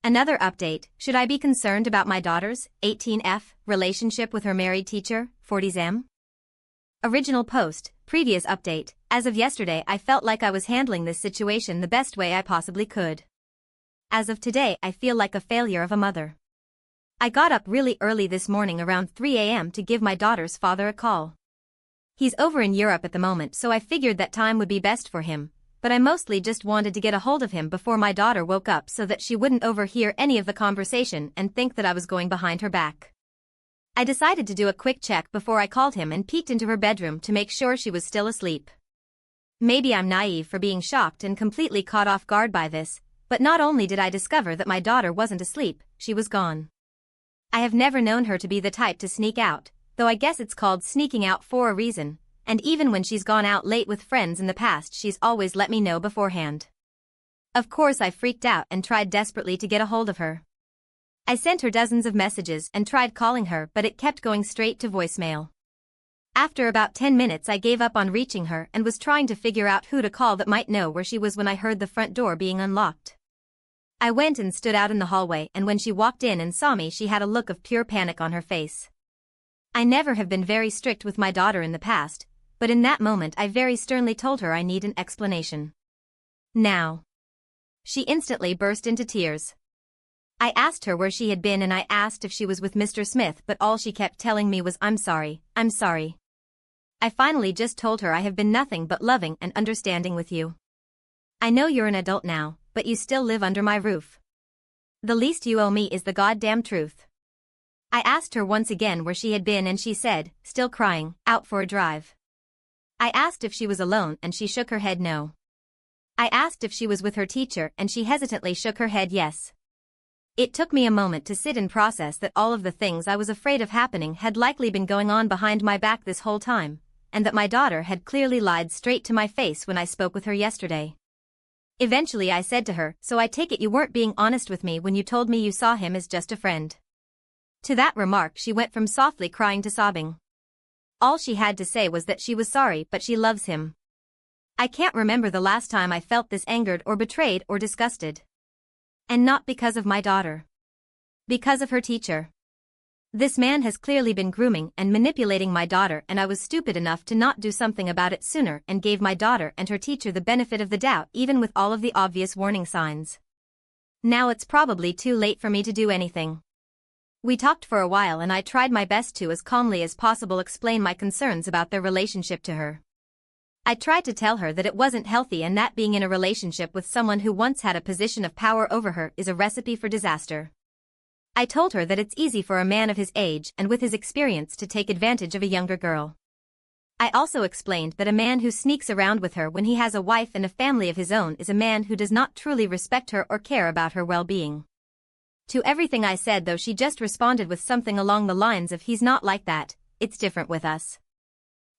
Another update: should I be concerned about my daughter's 18F relationship with her married teacher, 40M? Original post, previous update. As of yesterday, I felt like I was handling this situation the best way I possibly could. As of today, I feel like a failure of a mother. I got up really early this morning around 3 a.m. to give my daughter's father a call. He's over in Europe at the moment, so I figured that time would be best for him, but I mostly just wanted to get a hold of him before my daughter woke up so that she wouldn't overhear any of the conversation and think that I was going behind her back. I decided to do a quick check before I called him and peeked into her bedroom to make sure she was still asleep. Maybe I'm naive for being shocked and completely caught off guard by this, but not only did I discover that my daughter wasn't asleep, she was gone. I have never known her to be the type to sneak out, though I guess it's called sneaking out for a reason, and even when she's gone out late with friends in the past, she's always let me know beforehand. Of course, I freaked out and tried desperately to get a hold of her. I sent her dozens of messages and tried calling her, but it kept going straight to voicemail. After about 10 minutes, I gave up on reaching her and was trying to figure out who to call that might know where she was when I heard the front door being unlocked. I went and stood out in the hallway, and when she walked in and saw me, she had a look of pure panic on her face. I never have been very strict with my daughter in the past, but in that moment I very sternly told her I need an explanation. Now. She instantly burst into tears. I asked her where she had been and I asked if she was with Mr. Smith, but all she kept telling me was, "I'm sorry, I'm sorry." I finally just told her I have been nothing but loving and understanding with you. I know you're an adult now, but you still live under my roof. The least you owe me is the goddamn truth. I asked her once again where she had been and she said, still crying, out for a drive. I asked if she was alone and she shook her head no. I asked if she was with her teacher and she hesitantly shook her head yes. It took me a moment to sit and process that all of the things I was afraid of happening had likely been going on behind my back this whole time, and that my daughter had clearly lied straight to my face when I spoke with her yesterday. Eventually I said to her, "So I take it you weren't being honest with me when you told me you saw him as just a friend." To that remark she went from softly crying to sobbing. All she had to say was that she was sorry but she loves him. I can't remember the last time I felt this angered or betrayed or disgusted. And not because of my daughter. Because of her teacher. This man has clearly been grooming and manipulating my daughter, and I was stupid enough to not do something about it sooner and gave my daughter and her teacher the benefit of the doubt even with all of the obvious warning signs. Now it's probably too late for me to do anything. We talked for a while and I tried my best to as calmly as possible explain my concerns about their relationship to her. I tried to tell her that it wasn't healthy and that being in a relationship with someone who once had a position of power over her is a recipe for disaster. I told her that it's easy for a man of his age and with his experience to take advantage of a younger girl. I also explained that a man who sneaks around with her when he has a wife and a family of his own is a man who does not truly respect her or care about her well-being. To everything I said though, she just responded with something along the lines of, "He's not like that, it's different with us."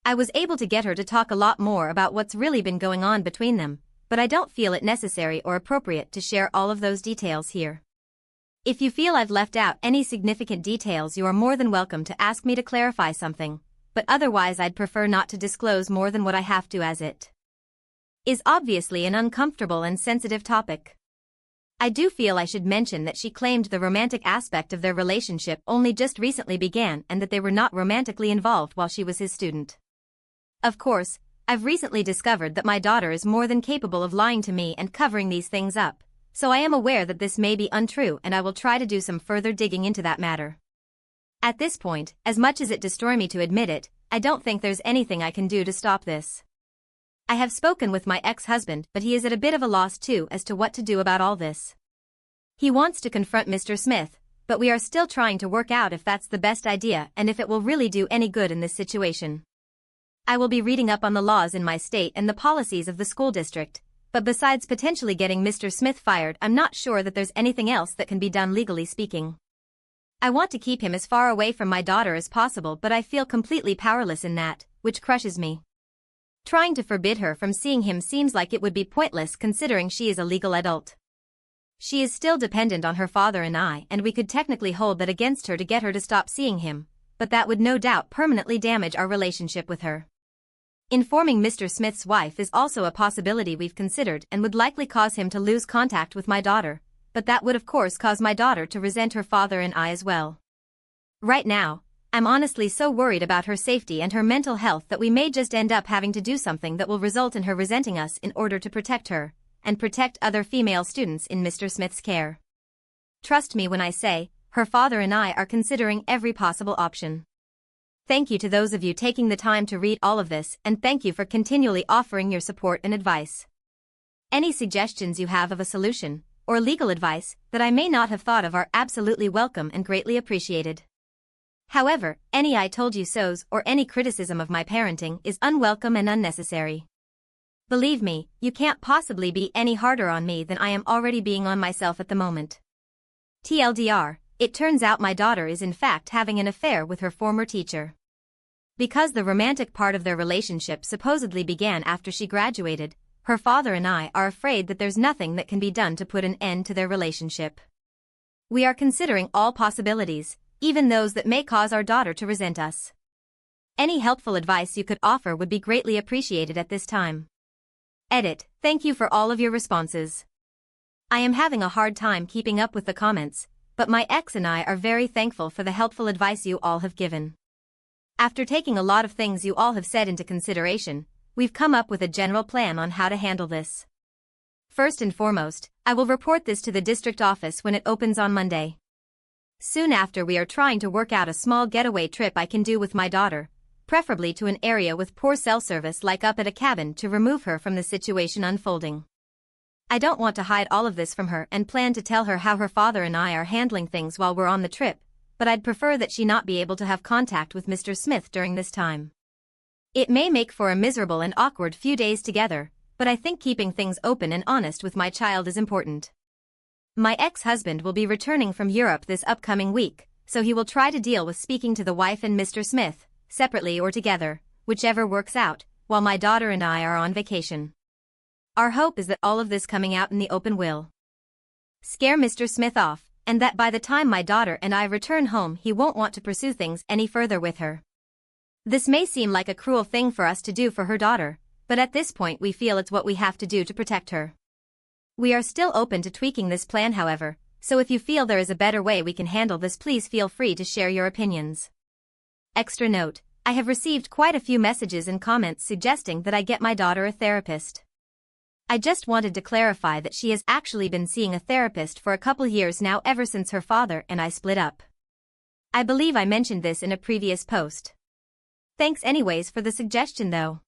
I was able to get her to talk a lot more about what's really been going on between them, but I don't feel it necessary or appropriate to share all of those details here. If you feel I've left out any significant details, you are more than welcome to ask me to clarify something, but otherwise I'd prefer not to disclose more than what I have to, as it is obviously an uncomfortable and sensitive topic. I do feel I should mention that she claimed the romantic aspect of their relationship only just recently began and that they were not romantically involved while she was his student. Of course, I've recently discovered that my daughter is more than capable of lying to me and covering these things up, so I am aware that this may be untrue and I will try to do some further digging into that matter. At this point, as much as it destroys me to admit it, I don't think there's anything I can do to stop this. I have spoken with my ex-husband, but he is at a bit of a loss too as to what to do about all this. He wants to confront Mr. Smith, but we are still trying to work out if that's the best idea and if it will really do any good in this situation. I will be reading up on the laws in my state and the policies of the school district, but besides potentially getting Mr. Smith fired, I'm not sure that there's anything else that can be done legally speaking. I want to keep him as far away from my daughter as possible, but I feel completely powerless in that, which crushes me. Trying to forbid her from seeing him seems like it would be pointless considering she is a legal adult. She is still dependent on her father and we could technically hold that against her to get her to stop seeing him, but that would no doubt permanently damage our relationship with her. Informing Mr. Smith's wife is also a possibility we've considered and would likely cause him to lose contact with my daughter, but that would of course cause my daughter to resent her father and I as well. Right now, I'm honestly so worried about her safety and her mental health that we may just end up having to do something that will result in her resenting us in order to protect her, and protect other female students in Mr. Smith's care. Trust me when I say, her father and I are considering every possible option. Thank you to those of you taking the time to read all of this, and thank you for continually offering your support and advice. Any suggestions you have of a solution, or legal advice, that I may not have thought of are absolutely welcome and greatly appreciated. However, any I told you so's or any criticism of my parenting is unwelcome and unnecessary. Believe me, you can't possibly be any harder on me than I am already being on myself at the moment. TLDR, it turns out my daughter is in fact having an affair with her former teacher. Because the romantic part of their relationship supposedly began after she graduated, her father and I are afraid that there's nothing that can be done to put an end to their relationship. We are considering all possibilities, even those that may cause our daughter to resent us. Any helpful advice you could offer would be greatly appreciated at this time. Edit, thank you for all of your responses. I am having a hard time keeping up with the comments, but my ex and I are very thankful for the helpful advice you all have given. After taking a lot of things you all have said into consideration, we've come up with a general plan on how to handle this. First and foremost, I will report this to the district office when it opens on Monday. Soon after, we are trying to work out a small getaway trip I can do with my daughter, preferably to an area with poor cell service like up at a cabin to remove her from the situation unfolding. I don't want to hide all of this from her and plan to tell her how her father and I are handling things while we're on the trip, but I'd prefer that she not be able to have contact with Mr. Smith during this time. It may make for a miserable and awkward few days together, but I think keeping things open and honest with my child is important. My ex-husband will be returning from Europe this upcoming week, so he will try to deal with speaking to the wife and Mr. Smith, separately or together, whichever works out, while my daughter and I are on vacation. Our hope is that all of this coming out in the open will scare Mr. Smith off, and that by the time my daughter and I return home he won't want to pursue things any further with her. This may seem like a cruel thing for us to do for her daughter, but at this point we feel it's what we have to do to protect her. We are still open to tweaking this plan, however, so if you feel there is a better way we can handle this, please feel free to share your opinions. Extra note, I have received quite a few messages and comments suggesting that I get my daughter a therapist. I just wanted to clarify that she has actually been seeing a therapist for a couple years now, ever since her father and I split up. I believe I mentioned this in a previous post. Thanks anyways for the suggestion though.